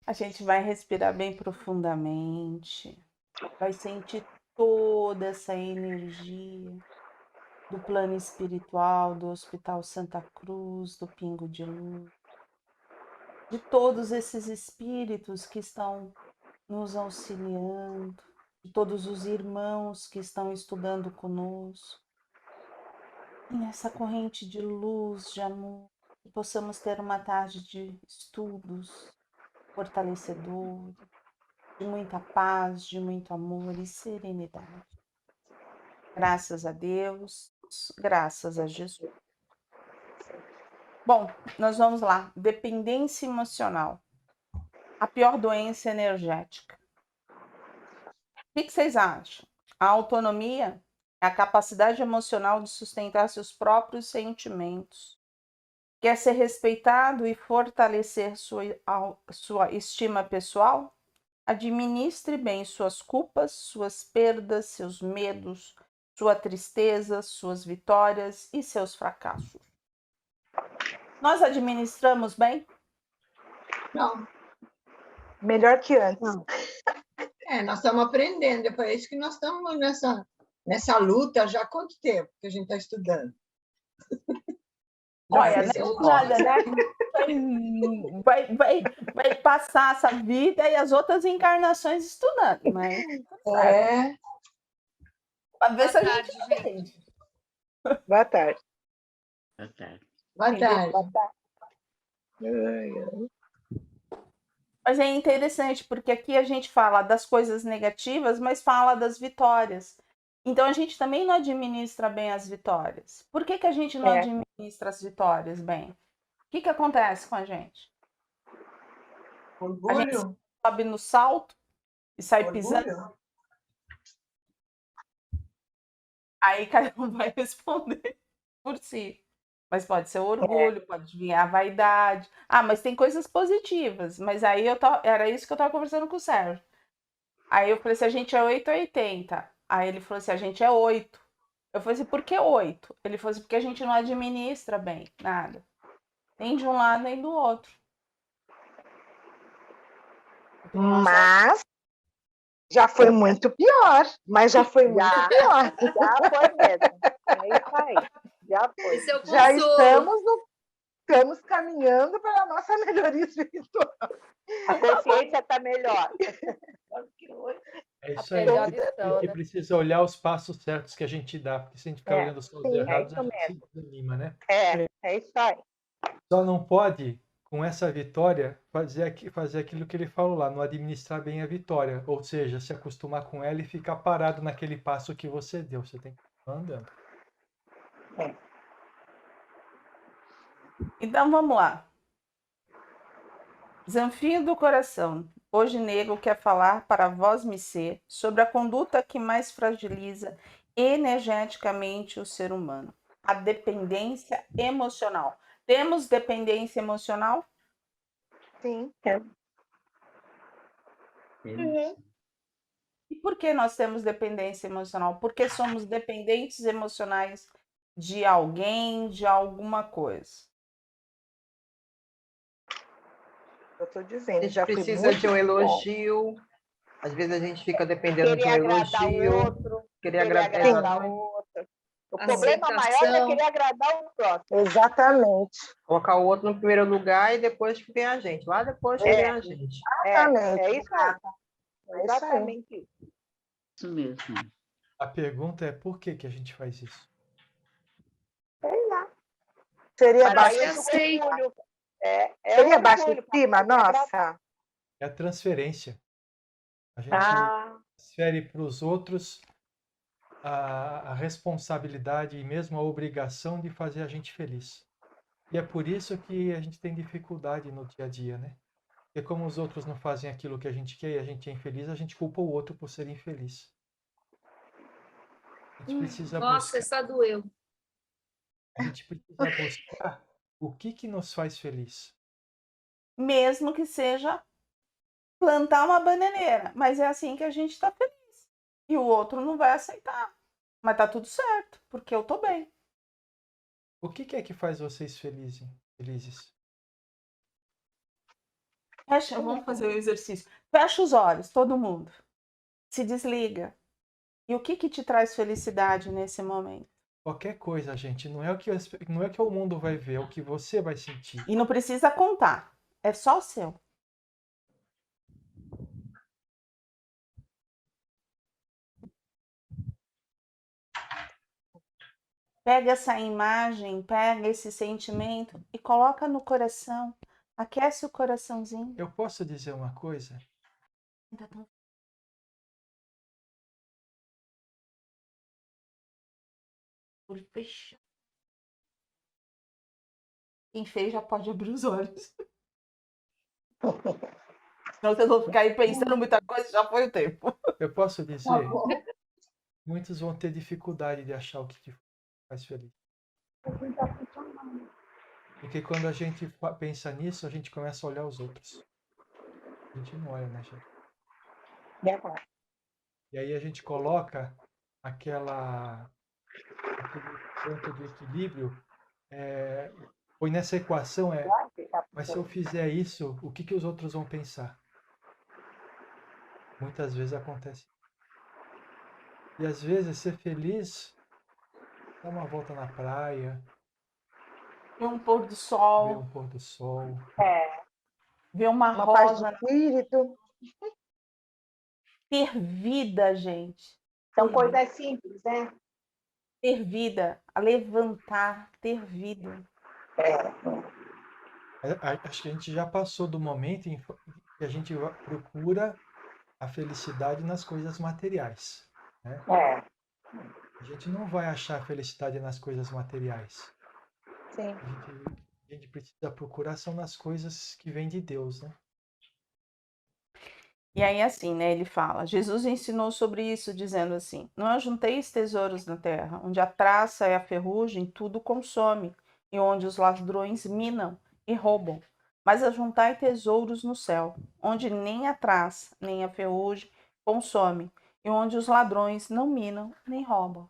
A gente vai respirar bem profundamente, vai sentir toda essa energia do plano espiritual, do Hospital Santa Cruz, do Pingo de Luz, de todos esses espíritos que estão nos auxiliando, de todos os irmãos que estão estudando conosco, e nessa corrente de luz, de amor, que possamos ter uma tarde de estudos fortalecedores, de muita paz, de muito amor e serenidade. Graças a Deus, graças a Jesus. Bom, nós vamos lá. Dependência emocional. A pior doença energética. O que vocês acham? A autonomia é a capacidade emocional de sustentar seus próprios sentimentos. Quer ser respeitado e fortalecer sua estima pessoal? Administre bem suas culpas, suas perdas, seus medos, sua tristeza, suas vitórias e seus fracassos. Nós administramos bem? Não. Melhor que antes. Não. Nós estamos aprendendo, é isso que nós estamos nessa luta já há quanto tempo que a gente está estudando? Olha, não é nada, né? Vai passar essa vida e as outras encarnações estudando, mas para ver se a gente aprende. Boa tarde. Boa tarde. Boa tarde. Boa tarde. Mas é interessante, porque aqui a gente fala das coisas negativas, mas fala das vitórias. Então a gente também não administra bem as vitórias. Por que a gente não administra as vitórias bem? O que acontece com a gente? Orgulho. A gente sobe no salto e sai pisando. Aí cada um vai responder por si. Mas pode ser o orgulho, pode vir a vaidade. Ah, mas tem coisas positivas. Mas aí era isso que eu estava conversando com o Sérgio. Aí eu falei assim, a gente é 8 ou 80. Aí ele falou assim, a gente é 8. Eu falei assim, por que 8? Ele falou assim, porque a gente não administra bem nada. Nem de um lado, nem do outro. Mas já foi muito pior. Mas já foi muito pior. Já foi mesmo. É isso aí. Já foi. Esse é o Já consolo. estamos caminhando para a nossa melhoria espiritual. A consciência está melhor. É isso aí. A gente precisa olhar os passos certos que a gente dá, porque se a gente ficar olhando os passos errados, a gente se desanima, né? É isso aí. Só não pode, com essa vitória, fazer aquilo que ele falou lá, não administrar bem a vitória. Ou seja, se acostumar com ela e ficar parado naquele passo que você deu. Você tem que continuar andando. Então vamos lá. Zanfinho do coração. Hoje Nego quer falar para vós me ser sobre a conduta que mais fragiliza energeticamente o ser humano. A dependência emocional. Temos dependência emocional? Sim. E por que nós temos dependência emocional? Porque somos dependentes emocionais de alguém, de alguma coisa. Eu estou dizendo. A gente precisa de um elogio. Às vezes a gente fica dependendo de um elogio. Querer agradar o outro. O problema maior é querer agradar o próximo. Exatamente. Colocar o outro no primeiro lugar e depois que vem a gente. Lá depois que vem a gente. Exatamente. É isso aí. Exatamente isso. Isso mesmo. A pergunta é por que a gente faz isso? Sei lá. Seria baixo orgulho. Seria baixo de cima, nossa. É a transferência. A gente transfere para os outros a responsabilidade e mesmo a obrigação de fazer a gente feliz. E é por isso que a gente tem dificuldade no dia a dia, né? Porque como os outros não fazem aquilo que a gente quer e a gente é infeliz, a gente culpa o outro por ser infeliz. A gente precisa Nossa, essa doeu. A gente precisa buscar o que nos faz feliz. Mesmo que seja plantar uma bananeira, mas é assim que a gente está feliz. E o outro não vai aceitar. Mas tá tudo certo, porque eu tô bem. O que é que faz vocês felizes? Vamos fazer o exercício. Fecha os olhos, todo mundo. Se desliga. E o que te traz felicidade nesse momento? Qualquer coisa, gente. Não é o que o mundo vai ver, é o que você vai sentir. E não precisa contar. É só o seu. Pega essa imagem, pega esse sentimento e coloca no coração. Aquece o coraçãozinho. Eu posso dizer uma coisa? Fecha. Quem fez já pode abrir os olhos. Senão vocês vão ficar aí pensando muita coisa, já foi o tempo. Eu posso Tá dizer? bom. Muitos vão ter dificuldade de achar o que te faz feliz. Porque quando a gente pensa nisso, a gente começa a olhar os outros. A gente não olha, né, gente? E aí a gente coloca aquele ponto de equilíbrio, põe nessa equação, mas se eu fizer isso, o que os outros vão pensar? Muitas vezes acontece. E às vezes ser feliz, dar uma volta na praia, Ver um pôr do ver sol, um pôr do sol, ver uma paz de rosa, espírito. ter vida, gente. São coisas simples, né? Ter vida, a levantar, ter vida. Acho que a gente já passou do momento em que a gente procura a felicidade nas coisas materiais, né? A gente não vai achar a felicidade nas coisas materiais. Sim. A gente precisa procurar são nas coisas que vêm de Deus, né? E aí assim, né, ele fala, Jesus ensinou sobre isso, dizendo assim, não ajunteis tesouros na terra, onde a traça e a ferrugem tudo consome, e onde os ladrões minam e roubam. Mas ajuntai tesouros no céu, onde nem a traça, nem a ferrugem consome, e onde os ladrões não minam nem roubam.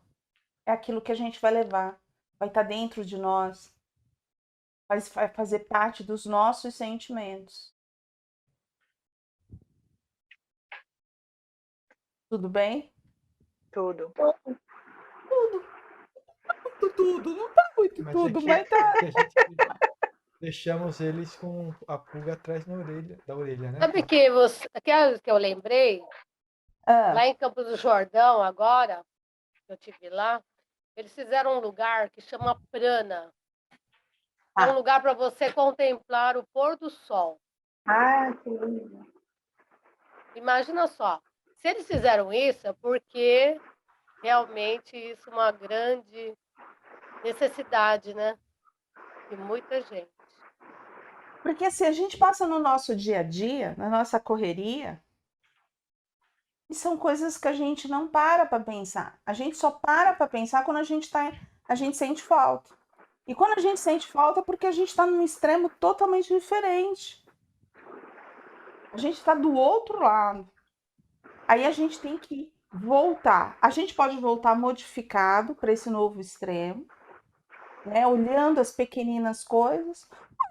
É aquilo que a gente vai levar, vai estar dentro de nós, vai fazer parte dos nossos sentimentos. Tudo bem? Tudo. Tudo, não tá muito Mas tudo, é que mas tá. a gente deixamos eles com a pulga atrás da orelha, né? Sabe que eu lembrei? Ah, Lá em Campos do Jordão, agora, eu estive lá, eles fizeram um lugar que chama Prana. É um lugar para você contemplar o pôr do sol. Ah, que lindo. Imagina só, se eles fizeram isso, é porque realmente isso é uma grande necessidade, né? De muita gente. porque assim, a gente passa no nosso dia a dia, na nossa correria, e são coisas que a gente não para pensar. A gente só para pensar quando a gente sente falta. E quando a gente sente falta é porque a gente está num extremo totalmente diferente. A gente está do outro lado. Aí a gente tem que voltar. A gente pode voltar modificado para esse novo extremo, né? Olhando as pequeninas coisas,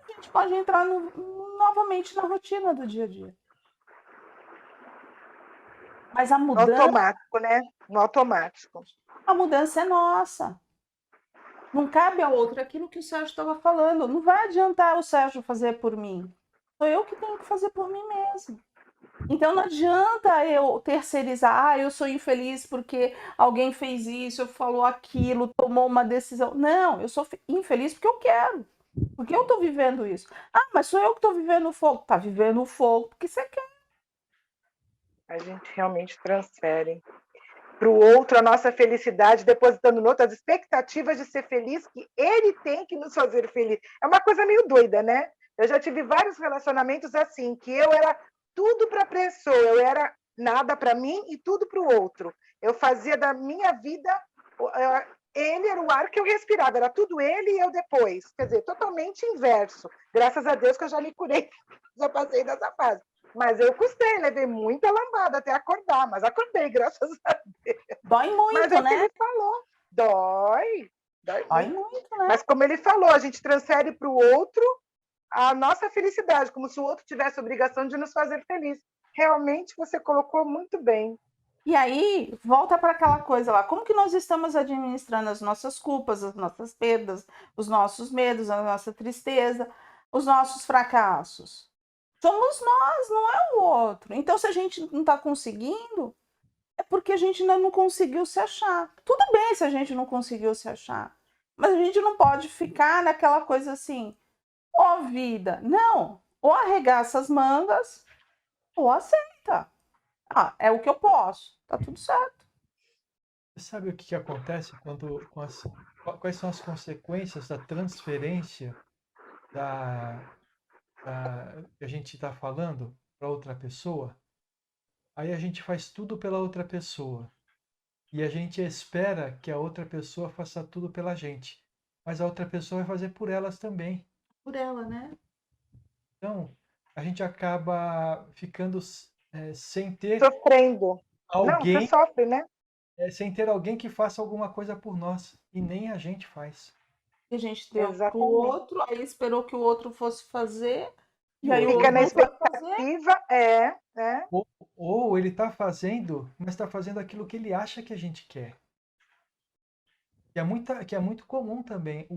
a gente pode entrar novamente na rotina do dia a dia. Mas a No mudança, automático, né? No automático. a mudança é nossa. Não cabe ao outro aquilo que o Sérgio estava falando. Não vai adiantar o Sérgio fazer por mim. Sou eu que tenho que fazer por mim mesmo. Então não adianta eu terceirizar, eu sou infeliz porque alguém fez isso, falou aquilo, tomou uma decisão. Não, eu sou infeliz porque eu quero. Porque eu estou vivendo isso. Ah, mas sou eu que estou vivendo o fogo. Está vivendo o fogo porque você quer. A gente realmente transfere para o outro a nossa felicidade, depositando no outro as expectativas de ser feliz que ele tem que nos fazer feliz. É uma coisa meio doida, né? Eu já tive vários relacionamentos assim, que eu era tudo para a pessoa, eu era nada para mim e tudo para o outro. Eu fazia da minha vida, ele era o ar que eu respirava, era tudo ele e eu depois. Quer dizer, totalmente inverso. Graças a Deus que eu já me curei, já passei dessa fase. Mas eu custei, levei muita lambada até acordar, mas acordei, graças a Deus. Dói muito, mas é né? o que ele falou. Dói Dói muito, né? Mas como ele falou, a gente transfere para o outro a nossa felicidade, como se o outro tivesse a obrigação de nos fazer feliz. Realmente você colocou muito bem. E aí, volta para aquela coisa lá. Como que nós estamos administrando as nossas culpas, as nossas perdas, os nossos medos, a nossa tristeza, os nossos fracassos? Somos nós, não é o outro. Então, se a gente não está conseguindo, é porque a gente ainda não conseguiu se achar. Tudo bem se a gente não conseguiu se achar, mas a gente não pode ficar naquela coisa assim, ó vida. Não, ou arregaça as mangas, ou aceita. Ah, é o que eu posso, tá tudo certo. Você sabe o que acontece quais são as consequências da transferência que a gente está falando para outra pessoa? Aí a gente faz tudo pela outra pessoa. E a gente espera que a outra pessoa faça tudo pela gente. Mas a outra pessoa vai fazer por elas também. Por ela, né? Então, a gente acaba ficando sem ter Sofrendo. Não, alguém, você sofre, né? sem ter alguém que faça alguma coisa por nós. E nem a gente faz. A gente deu pro Exatamente. outro, aí esperou que o outro fosse fazer, e E aí o outro Fica outro na não foi fazer. expectativa, Ou ele está fazendo, mas está fazendo aquilo que ele acha que a gente quer. Que é muito comum também.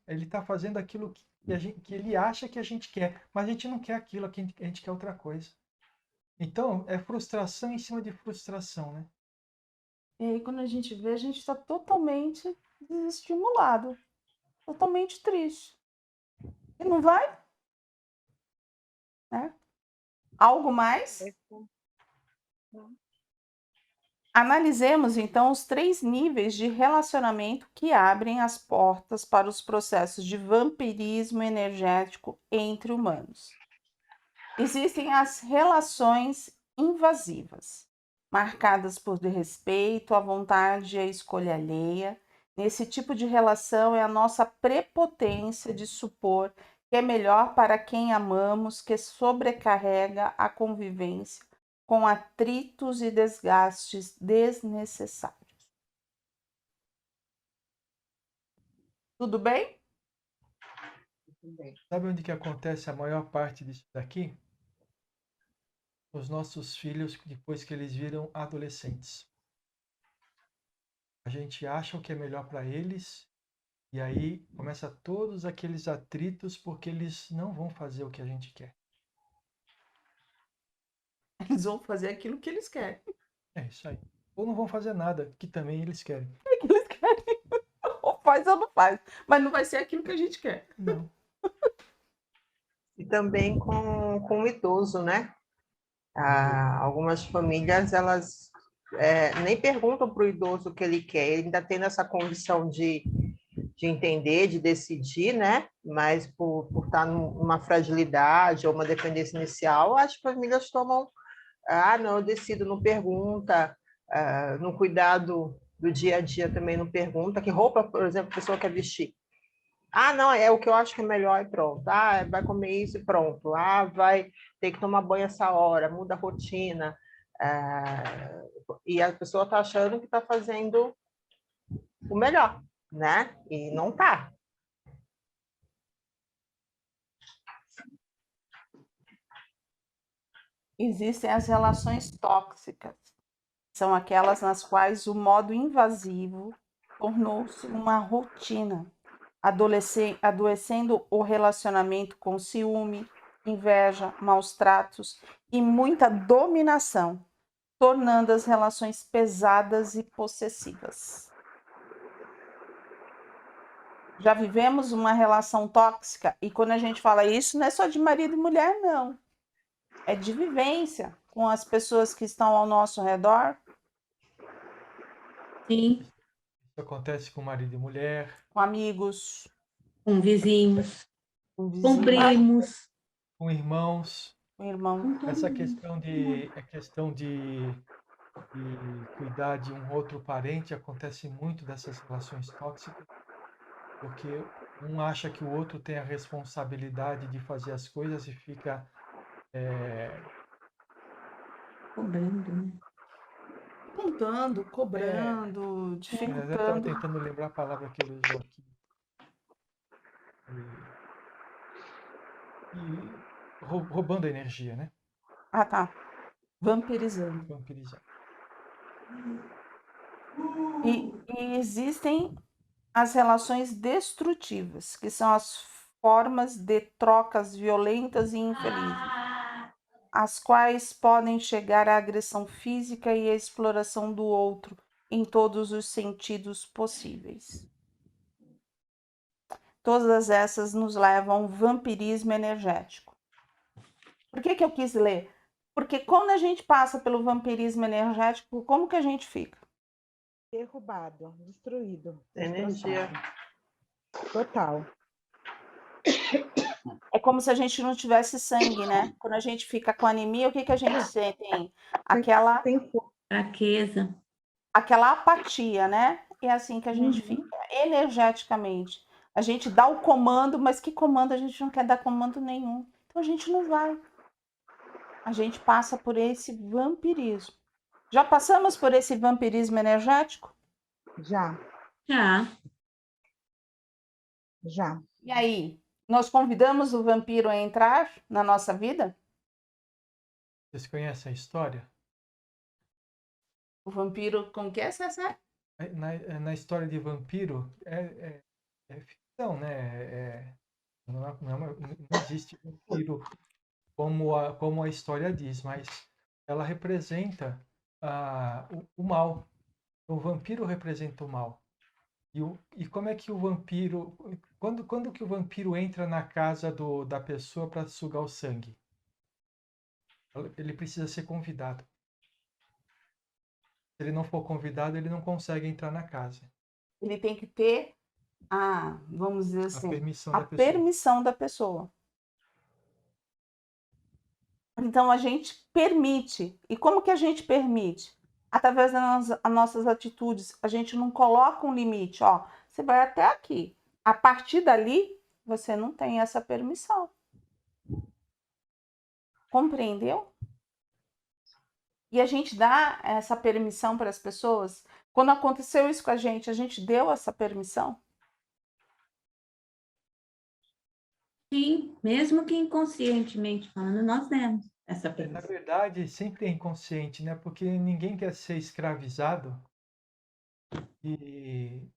Ele está fazendo aquilo que ele acha que a gente quer, mas a gente não quer aquilo, a gente quer outra coisa. Então, é frustração em cima de frustração, né? E aí, quando a gente vê, a gente está totalmente desestimulado, totalmente triste. E não vai? Né? Algo mais? Analisemos então os 3 níveis de relacionamento que abrem as portas para os processos de vampirismo energético entre humanos. Existem as relações invasivas, marcadas por desrespeito, a vontade e a escolha alheia. Nesse tipo de relação é a nossa prepotência de supor que é melhor para quem amamos que sobrecarrega a convivência com atritos e desgastes desnecessários. Tudo bem? Sabe onde que acontece a maior parte disso daqui? Os nossos filhos, depois que eles viram adolescentes. A gente acha o que é melhor para eles e aí começa todos aqueles atritos porque eles não vão fazer o que a gente quer. Eles vão fazer aquilo que eles querem. É isso aí. Ou não vão fazer nada, que também eles querem. É que eles querem. Ou faz ou não faz. Mas não vai ser aquilo que a gente quer. Não. E também com o idoso, né? Algumas famílias, elas nem perguntam para o idoso o que ele quer, ele ainda tem essa condição de entender, de decidir, né? Mas por estar numa fragilidade ou uma dependência inicial, as famílias tomam, não, eu decido, não pergunta, no cuidado do dia a dia também não pergunta, que roupa, por exemplo, a pessoa quer vestir. Não, é o que eu acho que é melhor e pronto. Vai comer isso e pronto. Vai ter que tomar banho essa hora, muda a rotina. E a pessoa está achando que está fazendo o melhor, né? E não está. Existem as relações tóxicas. São aquelas nas quais o modo invasivo tornou-se uma rotina, adoecendo o relacionamento com ciúme, inveja, maus tratos e muita dominação, tornando as relações pesadas e possessivas. Já vivemos uma relação tóxica e quando a gente fala isso, não é só de marido e mulher, não. É de vivência com as pessoas que estão ao nosso redor. Sim. Isso acontece com marido e mulher. Com amigos. Com vizinhos. Com primos. Com irmãos. Com irmão. Essa questão de cuidar de um outro parente acontece muito dessas relações tóxicas, porque um acha que o outro tem a responsabilidade de fazer as coisas e fica cobrando, né? Apontando, cobrando, dificultando. Eu estava tentando lembrar a palavra que ele usou aqui. roubando a energia, né? Ah, tá. Vampirizando. Vampirizando. E existem as relações destrutivas, que são as formas de trocas violentas e infelizes, as quais podem chegar à agressão física e à exploração do outro em todos os sentidos possíveis. Todas essas nos levam a um vampirismo energético. Por que eu quis ler? Porque quando a gente passa pelo vampirismo energético, como que a gente fica? Derrubado, destruído. Energia. destroçado. Total. É como se a gente não tivesse sangue, né? Quando a gente fica com anemia, o que a gente sente? Aquela Fraqueza. apatia, né? É assim que a gente fica energeticamente. A gente dá o comando, mas que comando? A gente não quer dar comando nenhum. Então a gente não vai. A gente passa por esse vampirismo. Já passamos por esse vampirismo energético? Já. Já. E aí, nós convidamos o vampiro a entrar na nossa vida? Vocês conhecem a história? O vampiro, como que é, Cessé? Na história de vampiro, é ficção, né? Não existe vampiro como a história diz, mas ela representa o mal. O vampiro representa o mal. E como é que o vampiro... Quando que o vampiro entra na casa da pessoa para sugar o sangue? Ele precisa ser convidado. Se ele não for convidado, ele não consegue entrar na casa. Ele tem que ter vamos dizer assim, a permissão da pessoa. Então a gente permite. E como que a gente permite? Através das nossas atitudes. A gente não coloca um limite, ó, você vai até aqui. A partir dali, você não tem essa permissão. Compreendeu? E a gente dá essa permissão para as pessoas. Quando aconteceu isso com a gente deu essa permissão? Sim, mesmo que inconscientemente falando, nós demos essa Na permissão. verdade, sempre é inconsciente, né? Porque ninguém quer ser escravizado e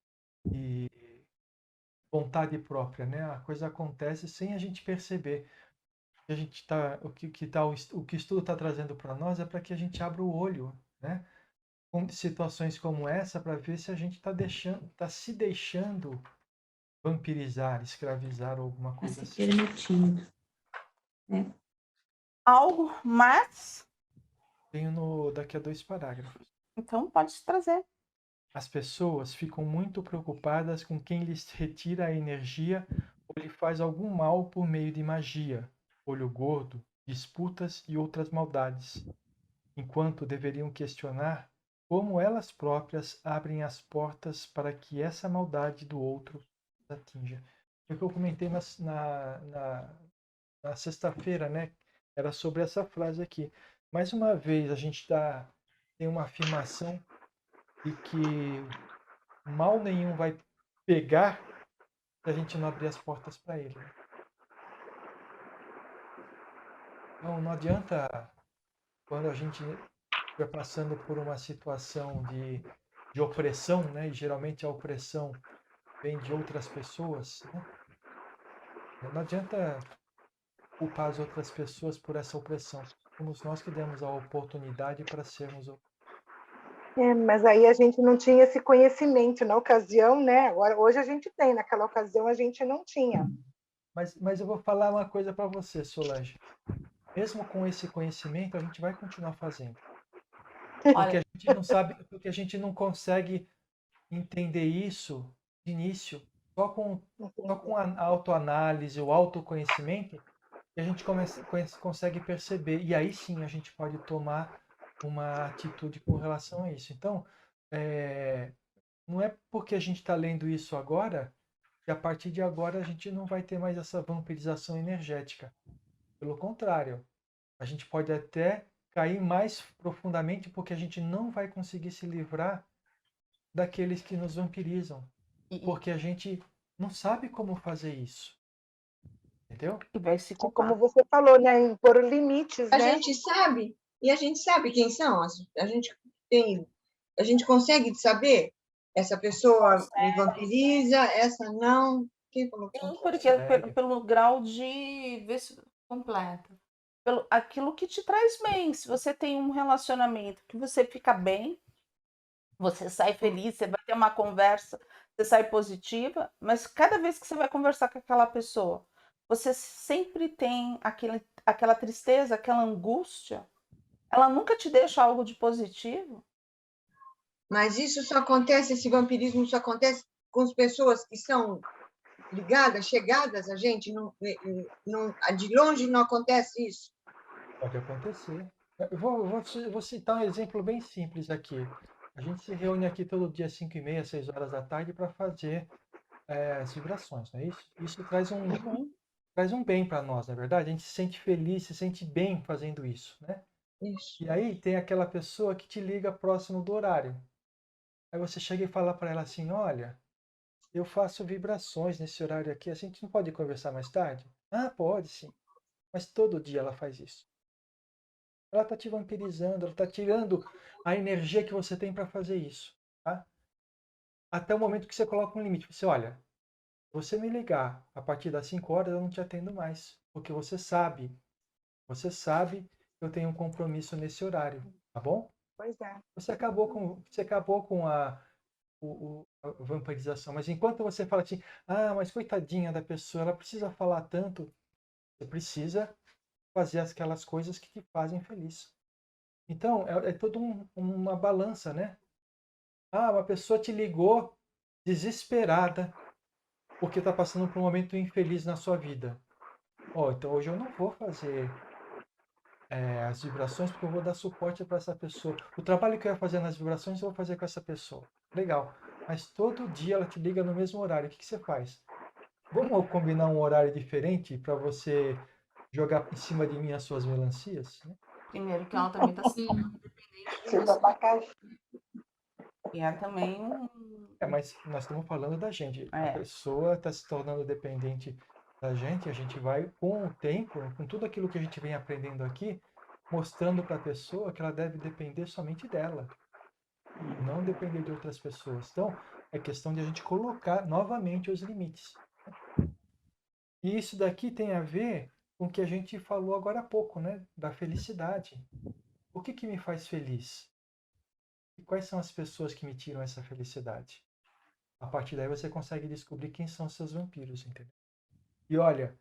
vontade própria, né? A coisa acontece sem a gente perceber. O que o estudo está trazendo para nós é para que a gente abra o olho, né? Com situações como essa, para ver se a gente está se deixando vampirizar, escravizar ou alguma coisa Se assim. permitindo. Algo mais? Tenho daqui a 2 parágrafos. Então pode trazer. As pessoas ficam muito preocupadas com quem lhes retira a energia ou lhe faz algum mal por meio de magia, olho gordo, disputas e outras maldades, enquanto deveriam questionar como elas próprias abrem as portas para que essa maldade do outro as atinja. Foi o que eu comentei na sexta-feira, né? Era sobre essa frase aqui. Mais uma vez, a gente tem uma afirmação de que mal nenhum vai pegar se a gente não abrir as portas para ele. Não adianta quando a gente estiver passando por uma situação de opressão, né? E geralmente a opressão vem de outras pessoas, né? Não adianta culpar as outras pessoas por essa opressão. Somos nós que demos a oportunidade para sermos mas aí a gente não tinha esse conhecimento na ocasião, né? Agora, hoje a gente tem, naquela ocasião a gente não tinha. Mas eu vou falar uma coisa para você, Solange. Mesmo com esse conhecimento, a gente vai continuar fazendo. Porque a gente não sabe, porque a gente não consegue entender isso de início. Só com a autoanálise, o autoconhecimento, que a gente consegue perceber. E aí sim a gente pode tomar uma atitude com relação a isso. Então, não é porque a gente está lendo isso agora que a partir de agora a gente não vai ter mais essa vampirização energética. Pelo contrário, a gente pode até cair mais profundamente porque a gente não vai conseguir se livrar daqueles que nos vampirizam. Porque a gente não sabe como fazer isso. Entendeu? E vai se Como culpar. você falou, né? Impor limites, A né? gente sabe, e a gente sabe quem são. A gente consegue saber essa pessoa me vampiriza, essa não. Quem falou que Sim, não? porque Consegue. pelo grau de. Vê se completa. Pelo aquilo que te traz bem. Se você tem um relacionamento que você fica bem, você sai feliz, você vai ter uma conversa, você sai positiva, mas cada vez que você vai conversar com aquela pessoa, você sempre tem aquela tristeza, aquela angústia. Ela nunca te deixa algo de positivo. Mas isso só acontece, esse vampirismo só acontece com as pessoas que são ligadas, chegadas a gente. De longe não acontece isso. Pode acontecer. Eu vou citar um exemplo bem simples aqui. A gente se reúne aqui todo dia às 5h30, 6 horas da tarde para fazer as vibrações, não é isso? Isso traz um bem para nós, não é verdade? A gente se sente feliz, se sente bem fazendo isso, né? Isso. E aí tem aquela pessoa que te liga próximo do horário. Aí você chega e fala para ela assim, olha, eu faço vibrações nesse horário aqui, a gente não pode conversar mais tarde? Ah, pode sim. Mas todo dia ela faz isso. Ela está te vampirizando, ela está tirando a energia que você tem para fazer isso, tá? Até o momento que você coloca um limite. Você, olha, você me ligar a partir das 5 horas, eu não te atendo mais. Porque você sabe que eu tenho um compromisso nesse horário, tá bom? Pois é. Você acabou com a vampirização. Mas enquanto você fala assim, ah, mas coitadinha da pessoa, ela precisa falar tanto, você precisa fazer aquelas coisas que te fazem feliz. Então, é toda uma balança, né? Ah, uma pessoa te ligou desesperada porque está passando por um momento infeliz na sua vida. Oh, então hoje eu não vou fazer as vibrações porque eu vou dar suporte para essa pessoa. O trabalho que eu ia fazer nas vibrações eu vou fazer com essa pessoa. Legal. Mas todo dia ela te liga no mesmo horário. O que você faz? Vamos combinar um horário diferente para você jogar em cima de mim as suas melancias? Né? Primeiro que ela também está se tornando dependente Tipo disso. abacaxi. E é também Mas nós estamos falando da gente. A É. pessoa está se tornando dependente da gente. A gente vai, com o tempo, com tudo aquilo que a gente vem aprendendo aqui, mostrando para a pessoa que ela deve depender somente dela. Não depender de outras pessoas. Então, é questão de a gente colocar novamente os limites. E isso daqui tem a ver com o que a gente falou agora há pouco, né? Da felicidade. O que me faz feliz? E quais são as pessoas que me tiram essa felicidade? A partir daí você consegue descobrir quem são seus vampiros, entendeu? E olha,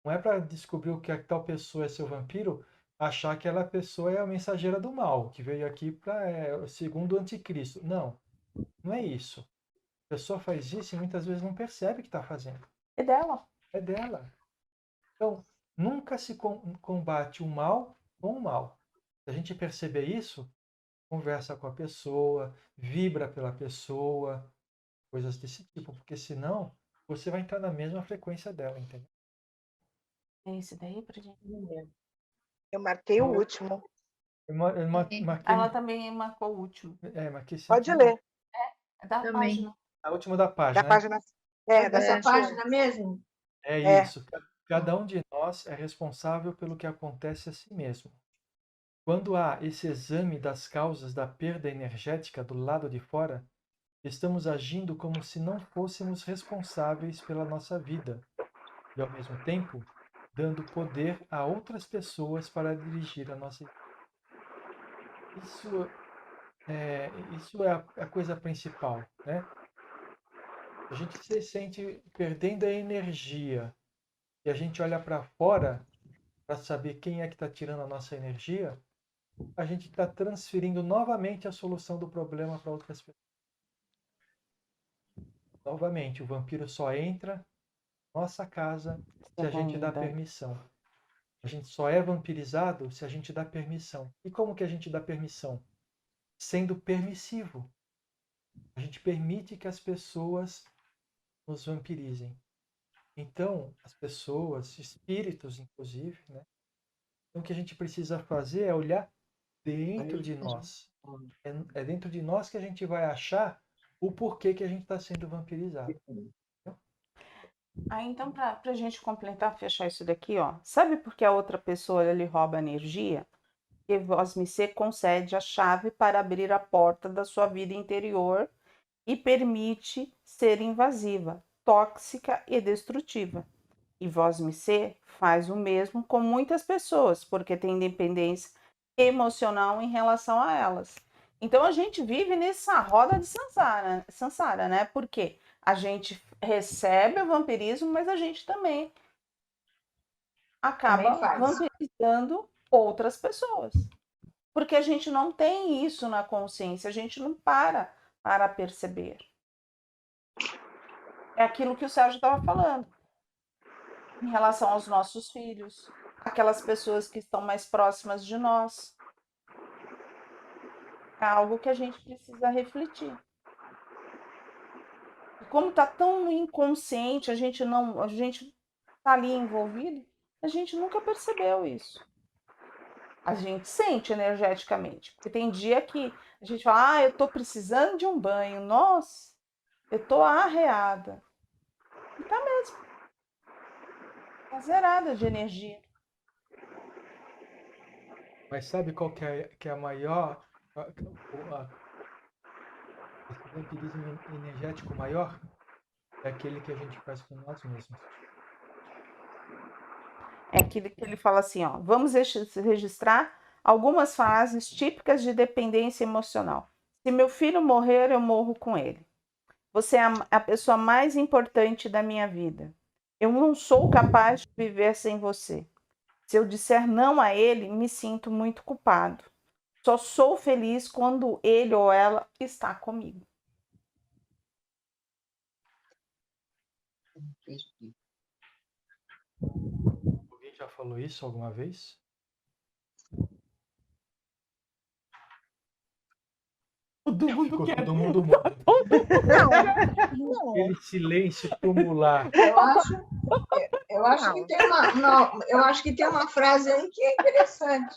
não é para descobrir o que a tal pessoa é seu vampiro, achar que aquela pessoa é a mensageira do mal, que veio aqui para segundo o anticristo. Não, não é isso. A pessoa faz isso e muitas vezes não percebe que está fazendo. É dela. É dela. Então, nunca se combate o mal com o mal. Se a gente perceber isso, conversa com a pessoa, vibra pela pessoa, coisas desse tipo, porque senão você vai entrar na mesma frequência dela, entendeu? É esse daí pra gente. Eu marquei o último. Marquei, Ela também marcou o último. marquei esse Pode aqui, ler. É da Também. página. a última da Da página, né? página. Da Dessa 101. página mesmo? É É. isso. Cada um de nós é responsável pelo que acontece a si mesmo. Quando há esse exame das causas da perda energética do lado de fora, estamos agindo como se não fôssemos responsáveis pela nossa vida e, ao mesmo tempo, dando poder a outras pessoas para dirigir a nossa vida. Isso é a coisa principal, né? A gente se sente perdendo a energia e a gente olha para fora para saber quem é que está tirando a nossa energia, a gente está transferindo novamente a solução do problema para outras pessoas. Novamente, o vampiro só entra na nossa casa se a gente dá permissão. A gente só é vampirizado se a gente dá permissão. E como que a gente dá permissão? Sendo permissivo. A gente permite que as pessoas nos vampirizem. Então, as pessoas, espíritos inclusive, né? Então, o que a gente precisa fazer é olhar dentro de nós. É dentro de nós que a gente vai achar o porquê que a gente está sendo vampirizado. Aí, então, para a gente completar, fechar isso daqui, ó. Sabe por que a outra pessoa lhe rouba energia? Que Vosmecê concede a chave para abrir a porta da sua vida interior e permite ser invasiva, tóxica e destrutiva. E Vosmecê faz o mesmo com muitas pessoas, porque tem dependência emocional em relação a elas. Então a gente vive nessa roda de samsara, né? Porque a gente recebe o vampirismo, mas a gente também acaba Também faz. vampirizando outras pessoas. Porque a gente não tem isso na consciência, a gente não para perceber. É aquilo que o Sérgio estava falando. Em relação aos nossos filhos, aquelas pessoas que estão mais próximas de nós. É algo que a gente precisa refletir. E como está tão inconsciente, a gente está ali envolvido, a gente nunca percebeu isso. A gente sente energeticamente. Porque tem dia que a gente fala, eu estou precisando de um banho, nossa, eu estou arreada. E tá mesmo. Tá zerada de energia. Mas sabe qual que é a maior... Esse vampirismo energético maior? É aquele que a gente faz com nós mesmos. É aquele que ele fala assim, ó, vamos registrar algumas frases típicas de dependência emocional. Se meu filho morrer, eu morro com ele. Você é a pessoa mais importante da minha vida. Eu não sou capaz de viver sem você. Se eu disser não a ele, me sinto muito culpado. Só sou feliz quando ele ou ela está comigo. Alguém já falou isso alguma vez? Ficou todo mundo mudo. Aquele silêncio tumular. Eu acho que tem uma frase aí que é interessante.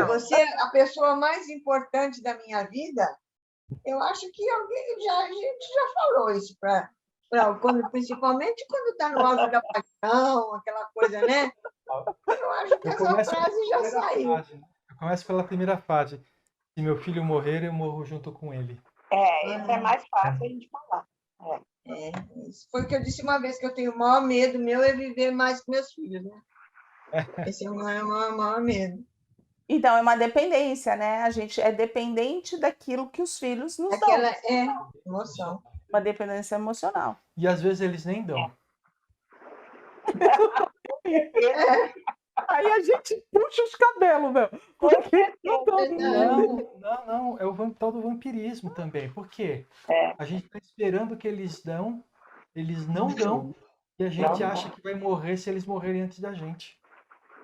Você é a pessoa mais importante da minha vida. Eu acho que a gente já falou isso principalmente quando está no auge da paixão, aquela coisa, né? Eu acho que essa frase já saiu. Eu começo pela primeira frase. Se meu filho morrer, eu morro junto com ele. Isso é mais fácil a gente falar. Isso foi o que eu disse uma vez, que eu tenho o maior medo meu é viver mais com meus filhos, né? Esse é o maior medo. Então, é uma dependência, né? A gente é dependente daquilo que os filhos nos dão. Aquela é emoção. Uma dependência emocional. E às vezes eles nem dão. Aí a gente puxa os cabelos, meu. Porque Não. É o tal do vampirismo também. Por quê? A gente está esperando que eles dão, eles não dão, e a gente acha que vai morrer se eles morrerem antes da gente.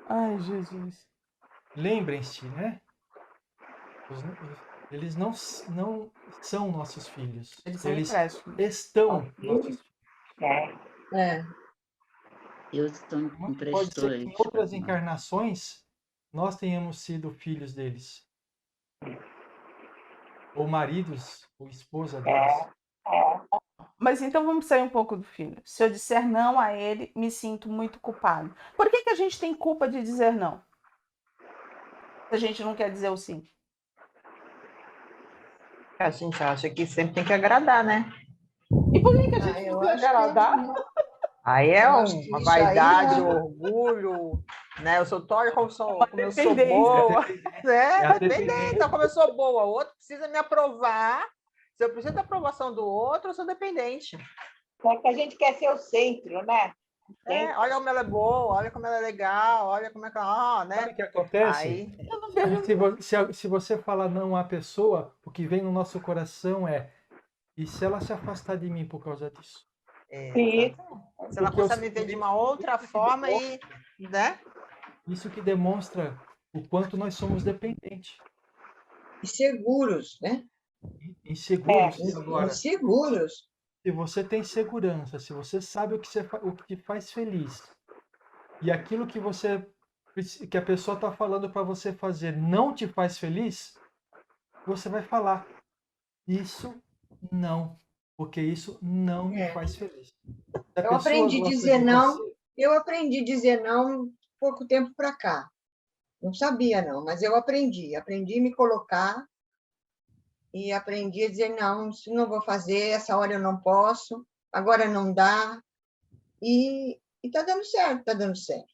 Ai, Jesus. Lembrem-se, né? Eles não são nossos filhos. Eles estão nossos filhos. Eu estou Pode ser que em outras encarnações nós tenhamos sido filhos deles. Ou maridos, ou esposa deles. Mas então vamos sair um pouco do filho. Se eu disser não a ele, me sinto muito culpado. Por que a gente tem culpa de dizer não? Se a gente não quer dizer o sim. A gente acha que sempre tem que agradar, né? E por que a gente não quer agradar? Aí é uma vaidade, orgulho, né? Eu sou olha como eu sou boa. Dependente, então como eu sou boa. O outro precisa me aprovar. Se eu preciso da aprovação do outro, eu sou dependente. É que a gente quer ser o centro, né? Olha como ela é boa, olha como ela é legal, olha como é que ela... né? Sabe o que acontece? Se você falar não à pessoa, o que vem no nosso coração é: e se ela se afastar de mim por causa disso? Se ela começar a me ver de uma outra forma né? Isso que demonstra o quanto nós somos dependentes. Inseguros, né? Inseguros. Agora, inseguros. Se você tem segurança, se você sabe o que te faz feliz, e aquilo que a pessoa está falando para você fazer não te faz feliz, você vai falar: isso não, porque isso não me É. faz feliz. Se a Eu pessoa aprendi a gosta dizer de não. você, Eu aprendi a dizer não pouco tempo para cá. Não sabia, não, mas eu aprendi. Aprendi a me colocar e aprendi a dizer não, isso não vou fazer, essa hora eu não posso, agora não dá. E está dando certo, está dando certo.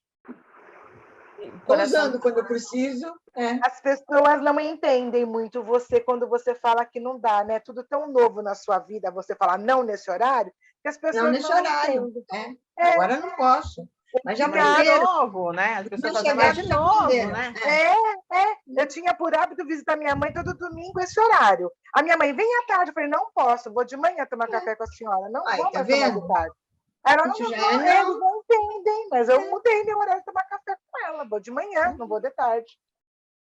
Estou Coração usando quando eu preciso. As pessoas não entendem muito você quando você fala que não dá, né? Tudo tão novo na sua vida, você falar não nesse horário, que as pessoas Não nesse não horário. entendem. Agora eu não posso. Mas já Mas de aprenderam. novo, né? As pessoas Vai fazem, chegar, mas de já novo, aprenderam. né? Eu tinha por hábito visitar minha mãe todo domingo esse horário. A minha mãe, vem à tarde. Eu falei, não posso, vou de manhã tomar café com a senhora. Não Aí, vou tá mais tomar vendo? de tarde. Ela Isso não, já não, é não. eles não entendem, mas eu mudei meu horário de tomar café com ela. Vou de manhã, não vou de tarde.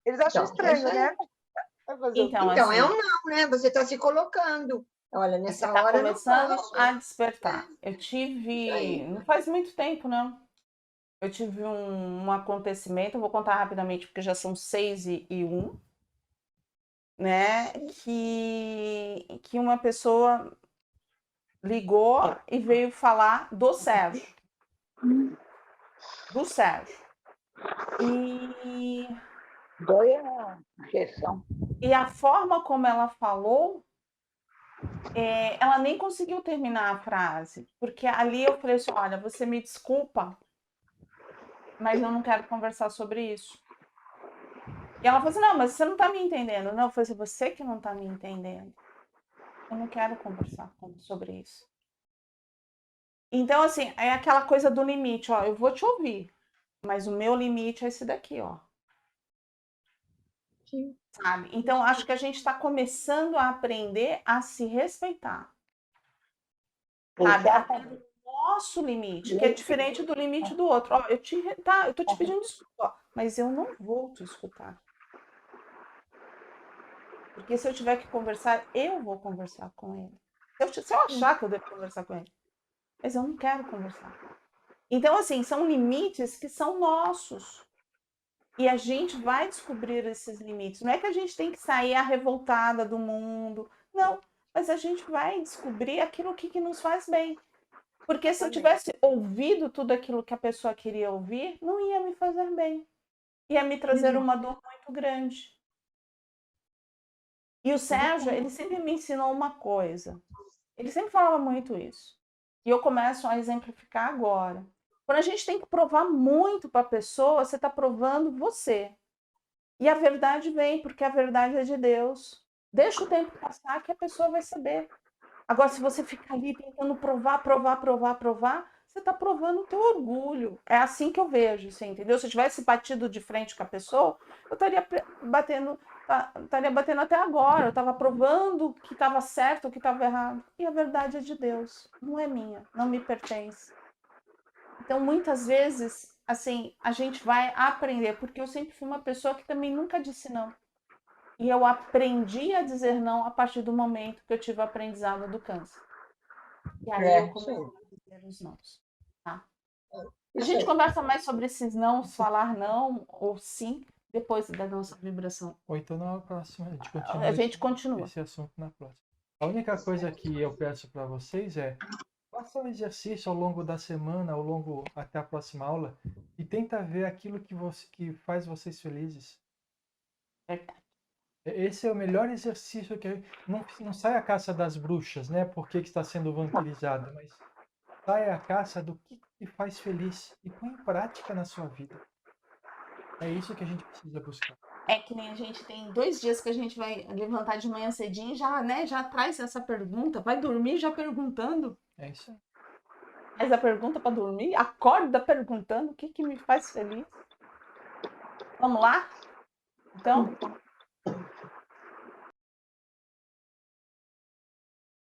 Eles acham Então, estranho, isso aí. né? Vai fazer o quê? Então, Então, é assim, um não, né? Você está se colocando. Olha, você nessa está hora eu não começando posso. a despertar. Eu Isso tive, aí. não faz muito tempo, não. Eu tive um acontecimento, eu vou contar rapidamente, porque já são 6h01, né? Que uma pessoa ligou e veio falar do Sérgio. Do Sérgio. E Dói a injeção. a forma como ela falou, ela nem conseguiu terminar a frase, porque ali eu falei assim, olha, você me desculpa, mas eu não quero conversar sobre isso. E ela falou assim, não, mas você não está me entendendo. Não, eu falei assim, você que não está me entendendo. Eu não quero conversar sobre isso. Então, assim, é aquela coisa do limite, ó, eu vou te ouvir, mas o meu limite é esse daqui, ó. Sim. Sabe? Então, acho que a gente está começando a aprender a se respeitar. Sabe? A ter o nosso limite, que é diferente do limite do outro. Ó, eu tô te pedindo desculpa, ó, mas eu não vou te escutar. Porque se eu tiver que conversar, eu vou conversar com ele. Se eu achar que eu devo conversar com ele. Mas eu não quero conversar. Então, assim, são limites que são nossos. E a gente vai descobrir esses limites. Não é que a gente tem que sair a revoltada do mundo. Não. Mas a gente vai descobrir aquilo que nos faz bem. Porque se eu tivesse ouvido tudo aquilo que a pessoa queria ouvir, não ia me fazer bem. Ia me trazer uma dor muito grande. E o Sérgio, ele sempre me ensinou uma coisa. Ele sempre falava muito isso. E eu começo a exemplificar agora. Quando a gente tem que provar muito para a pessoa, você está provando você. E a verdade vem, porque a verdade é de Deus. Deixa o tempo passar que a pessoa vai saber. Agora, se você fica ali tentando provar, você está provando o teu orgulho. É assim que eu vejo, você entendeu? Se eu tivesse batido de frente com a pessoa, eu estaria batendo até agora. Eu estava provando que estava certo, que estava errado. E a verdade é de Deus, não é minha, não me pertence. Então, muitas vezes, assim, a gente vai aprender, porque eu sempre fui uma pessoa que também nunca disse não. E eu aprendi a dizer não a partir do momento que eu tive o aprendizado do câncer. E aí eu comecei a dizer os nãos. Tá? A gente conversa mais sobre esses nãos, falar não ou sim, depois da nossa vibração. ou então na próxima, A gente continua. esse assunto na próxima. A única coisa que eu peço para vocês é faça um exercício ao longo da semana, até a próxima aula, e tenta ver aquilo que faz vocês felizes. Verdade. Esse é o melhor exercício que não sai a caça das bruxas, né? Porque que está sendo vampirizado, mas sai a caça do que te faz feliz e põe em prática na sua vida. É isso que a gente precisa buscar. É que nem a gente tem 2 dias que a gente vai levantar de manhã cedinho e já, né, já traz essa pergunta, vai dormir já perguntando. É isso aí. Faz a pergunta para dormir, acorda perguntando o que me faz feliz. Vamos lá? Então,